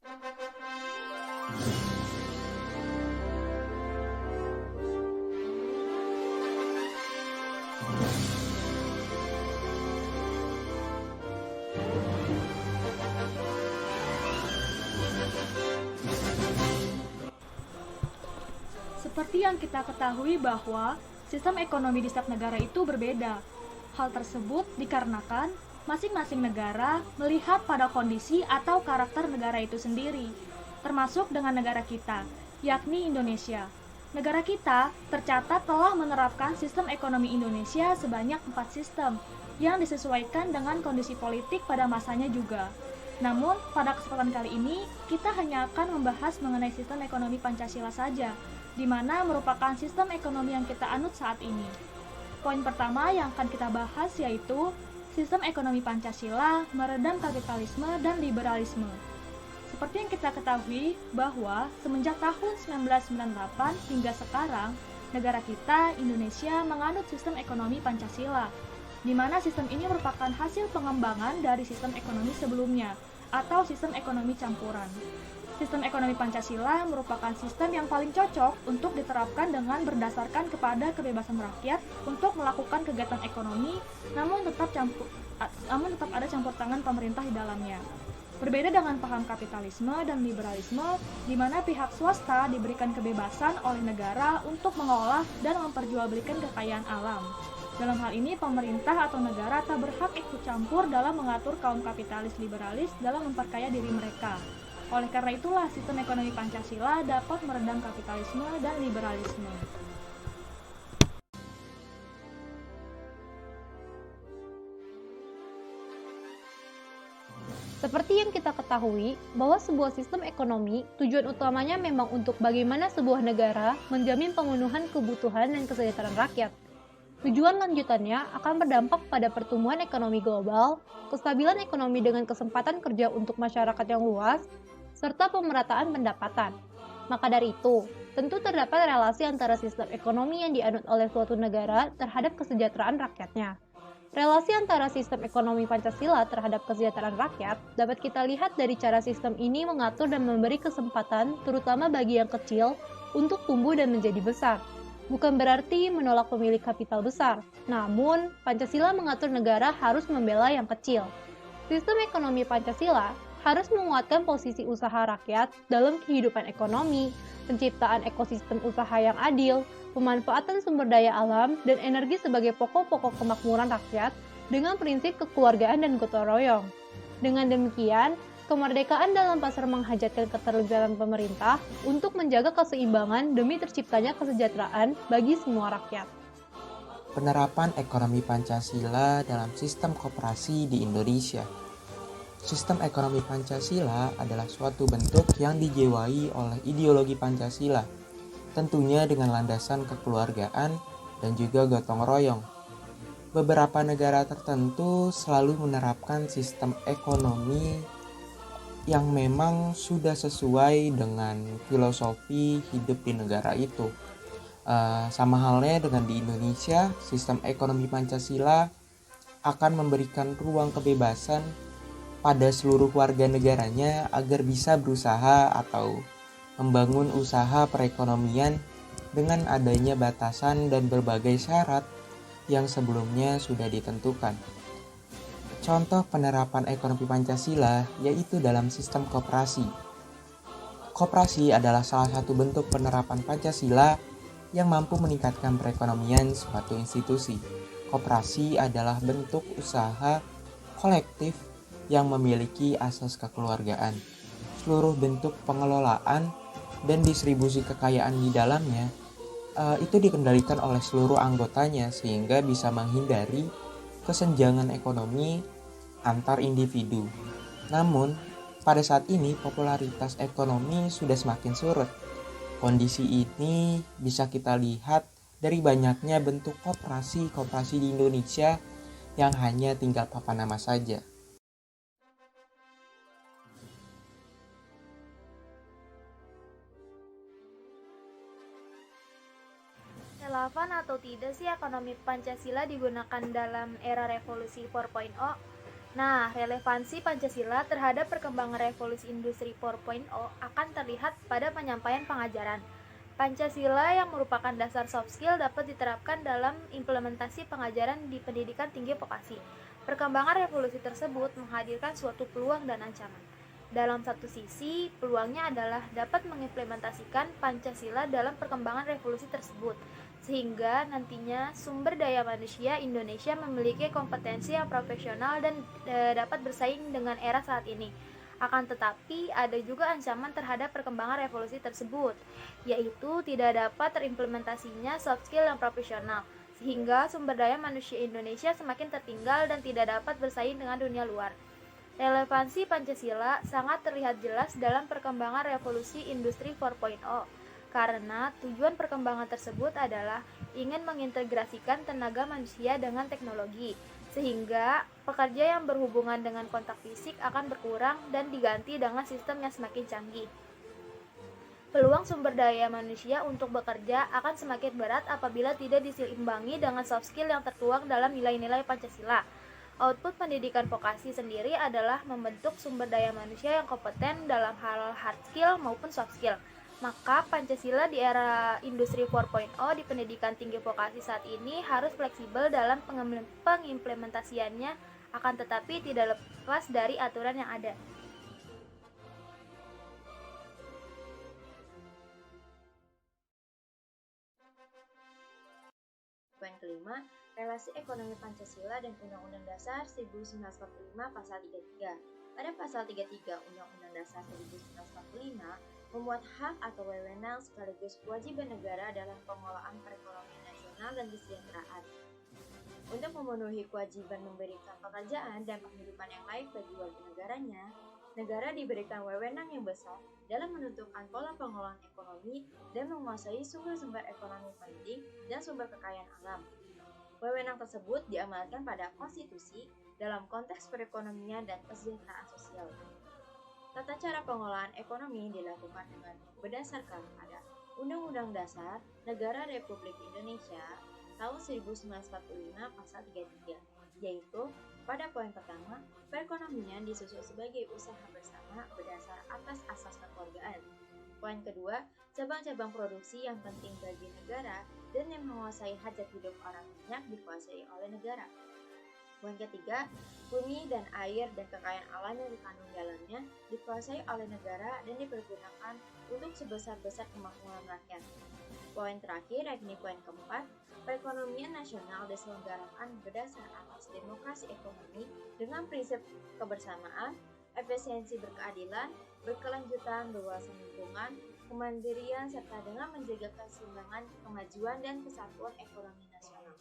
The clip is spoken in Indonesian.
Seperti yang kita ketahui bahwa sistem ekonomi di setiap negara itu berbeda. Hal tersebut dikarenakan masing-masing negara melihat pada kondisi atau karakter negara itu sendiri, termasuk dengan negara kita, yakni Indonesia. Negara kita tercatat telah menerapkan sistem ekonomi Indonesia sebanyak 4 sistem yang disesuaikan dengan kondisi politik pada masanya juga. Namun, pada kesempatan kali ini, kita hanya akan membahas mengenai sistem ekonomi Pancasila saja, di mana merupakan sistem ekonomi yang kita anut saat ini. Poin pertama yang akan kita bahas yaitu sistem ekonomi Pancasila meredam kapitalisme dan liberalisme. Seperti yang kita ketahui bahwa semenjak tahun 1998 hingga sekarang, negara kita, Indonesia, menganut sistem ekonomi Pancasila, di mana sistem ini merupakan hasil pengembangan dari sistem ekonomi sebelumnya, atau sistem ekonomi campuran. Sistem ekonomi Pancasila merupakan sistem yang paling cocok untuk diterapkan dengan berdasarkan kepada kebebasan rakyat untuk melakukan kegiatan ekonomi, namun tetap ada campur tangan pemerintah di dalamnya. Berbeda dengan paham kapitalisme dan liberalisme, di mana pihak swasta diberikan kebebasan oleh negara untuk mengolah dan memperjualbelikan kekayaan alam. Dalam hal ini, pemerintah atau negara tak berhak ikut campur dalam mengatur kaum kapitalis liberalis dalam memperkaya diri mereka. Oleh karena itulah, sistem ekonomi Pancasila dapat meredam kapitalisme dan liberalisme. Seperti yang kita ketahui, bahwa sebuah sistem ekonomi tujuan utamanya memang untuk bagaimana sebuah negara menjamin pemenuhan kebutuhan dan kesejahteraan rakyat. Tujuan lanjutannya akan berdampak pada pertumbuhan ekonomi global, kestabilan ekonomi dengan kesempatan kerja untuk masyarakat yang luas, serta pemerataan pendapatan. Maka dari itu, tentu terdapat relasi antara sistem ekonomi yang dianut oleh suatu negara terhadap kesejahteraan rakyatnya. Relasi antara sistem ekonomi Pancasila terhadap kesejahteraan rakyat dapat kita lihat dari cara sistem ini mengatur dan memberi kesempatan, terutama bagi yang kecil, untuk tumbuh dan menjadi besar. Bukan berarti menolak pemilik kapital besar, namun Pancasila mengatur negara harus membela yang kecil. Sistem ekonomi Pancasila harus menguatkan posisi usaha rakyat dalam kehidupan ekonomi, penciptaan ekosistem usaha yang adil, pemanfaatan sumber daya alam dan energi sebagai pokok-pokok kemakmuran rakyat dengan prinsip kekeluargaan dan gotong royong. Dengan demikian, kemerdekaan dalam pasar menghajatkan keterlibatan pemerintah untuk menjaga keseimbangan demi terciptanya kesejahteraan bagi semua rakyat. Penerapan ekonomi Pancasila dalam sistem koperasi di Indonesia. Sistem ekonomi Pancasila adalah suatu bentuk yang dijiwai oleh ideologi Pancasila, tentunya dengan landasan kekeluargaan dan juga gotong royong. Beberapa negara tertentu selalu menerapkan sistem ekonomi yang memang sudah sesuai dengan filosofi hidup di negara itu. Sama halnya dengan di Indonesia, sistem ekonomi Pancasila akan memberikan ruang kebebasan pada seluruh warga negaranya agar bisa berusaha atau membangun usaha perekonomian dengan adanya batasan dan berbagai syarat yang sebelumnya sudah ditentukan. Contoh penerapan ekonomi Pancasila yaitu dalam sistem koperasi. Koperasi adalah salah satu bentuk penerapan Pancasila yang mampu meningkatkan perekonomian suatu institusi. Koperasi adalah bentuk usaha kolektif yang memiliki asas kekeluargaan. Seluruh bentuk pengelolaan dan distribusi kekayaan di dalamnya itu dikendalikan oleh seluruh anggotanya sehingga bisa menghindari kesenjangan ekonomi antar individu. Namun, pada saat ini popularitas ekonomi sudah semakin surut. Kondisi ini bisa kita lihat dari banyaknya bentuk koperasi di Indonesia yang hanya tinggal papan nama saja. Relevan atau tidak sih ekonomi Pancasila digunakan dalam era revolusi 4.0? Nah, relevansi Pancasila terhadap perkembangan revolusi industri 4.0 akan terlihat pada penyampaian pengajaran. Pancasila yang merupakan dasar soft skill dapat diterapkan dalam implementasi pengajaran di pendidikan tinggi vokasi. Perkembangan revolusi tersebut menghadirkan suatu peluang dan ancaman. Dalam satu sisi, peluangnya adalah dapat mengimplementasikan Pancasila dalam perkembangan revolusi tersebut, sehingga nantinya sumber daya manusia Indonesia memiliki kompetensi yang profesional dan dapat bersaing dengan era saat ini. Akan tetapi, ada juga ancaman terhadap perkembangan revolusi tersebut, yaitu tidak dapat terimplementasinya soft skill yang profesional, sehingga sumber daya manusia Indonesia semakin tertinggal dan tidak dapat bersaing dengan dunia luar. Relevansi Pancasila sangat terlihat jelas dalam perkembangan revolusi industri 4.0, karena tujuan perkembangan tersebut adalah ingin mengintegrasikan tenaga manusia dengan teknologi, sehingga pekerja yang berhubungan dengan kontak fisik akan berkurang dan diganti dengan sistem yang semakin canggih. Peluang sumber daya manusia untuk bekerja akan semakin berat apabila tidak diseimbangi dengan soft skill yang tertuang dalam nilai-nilai Pancasila. Output pendidikan vokasi sendiri adalah membentuk sumber daya manusia yang kompeten dalam hal hard skill maupun soft skill. Maka Pancasila di era industri 4.0 di pendidikan tinggi vokasi saat ini harus fleksibel dalam pengimplementasiannya, akan tetapi tidak lepas dari aturan yang ada. Poin kelima, relasi ekonomi Pancasila dan Undang-Undang Dasar 1945 Pasal 33. Pada Pasal 33 Undang-Undang Dasar 1945 memuat hak atau wewenang sekaligus kewajiban negara dalam pengelolaan perekonomian nasional dan kesejahteraan. Untuk memenuhi kewajiban memberikan pekerjaan dan penghidupan yang layak bagi warga negaranya, negara diberikan wewenang yang besar dalam menentukan pola pengelolaan ekonomi dan menguasai sumber-sumber ekonomi penting dan sumber kekayaan alam. Wewenang tersebut diamalkan pada konstitusi dalam konteks perekonomian dan kesejahteraan sosial. Tata cara pengelolaan ekonomi dilakukan dengan berdasarkan pada Undang-Undang Dasar Negara Republik Indonesia tahun 1945 Pasal 33, yaitu pada poin pertama, perekonomian disusun sebagai usaha bersama berdasar atas asas kekeluargaan. Poin kedua, cabang-cabang produksi yang penting bagi negara dan yang menguasai hajat hidup orang banyak dikuasai oleh negara. Poin ketiga, bumi dan air dan kekayaan alam yang dikandung dalamnya dikuasai oleh negara dan dipergunakan untuk sebesar-besar kemakmuran rakyat. Poin terakhir, yakni poin keempat, perekonomian nasional diselenggarakan berdasar atas demokrasi ekonomi dengan prinsip kebersamaan, efisiensi berkeadilan, berkelanjutan, berwawasan lingkungan, kemandirian, serta dengan menjaga keseimbangan, kemajuan, dan kesatuan ekonomi nasional.